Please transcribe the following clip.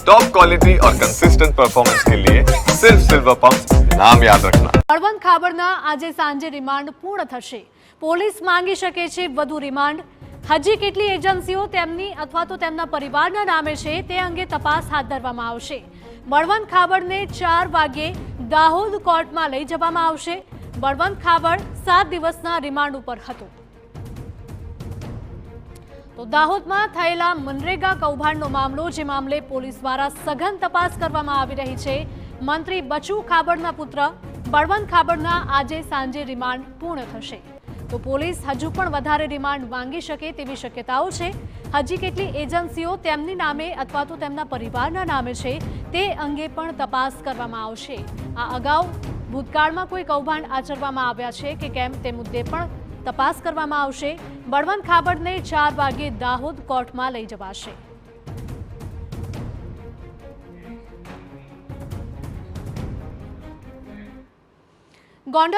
Top quality और consistent performance के लिए सिर्फ सिल्वर पंप नाम याद रखना। બળવંત ખાબડના આજે સાંજે રિમાન્ડ પૂર્ણ થશે। પોલીસ માંગી શકે છે વધુ રિમાન્ડ। હજી કેટલી એજન્સીઓ તેમની અથવા તો તેમના પરિવારના નામે છે તે અંગે તપાસ હાથ ધરવામાં આવશે। બળવંત ખાબડને 4 વાગ્યે દાહોદ કોર્ટમાં લઈ જવામાં આવશે। બળવંત ખાબડ 7 દિવસના રિમાન્ડ ઉપર હતો। તો દાહોદમાં થયેલા મનરેગા કૌભાંડનો મામલો, જે મામલે પોલીસ દ્વારા સઘન તપાસ કરવામાં આવી રહી છે। મંત્રી બચુ ખાબડના પુત્ર બળવંત ખાબડના આજે સાંજે રિમાન્ડ પૂર્ણ થશે। તો પોલીસ હજુ પણ વધારે રિમાન્ડ માંગી શકે તેવી શક્યતાઓ છે। હજી કેટલી એજન્સીઓ તેમની નામે અથવા તો તેમના પરિવારના નામે છે તે અંગે પણ તપાસ કરવામાં આવશે। આ અગાઉ ભૂતકાળમાં કોઈ કૌભાંડ આચરવામાં આવ્યા છે કે કેમ તે મુદ્દે પણ તપાસ કરવામાં આવશે। બળવંત ખાબડને 4 વાગ્યે દાહોદ કોર્ટમાં લઈ જવાશે। ગોંડલ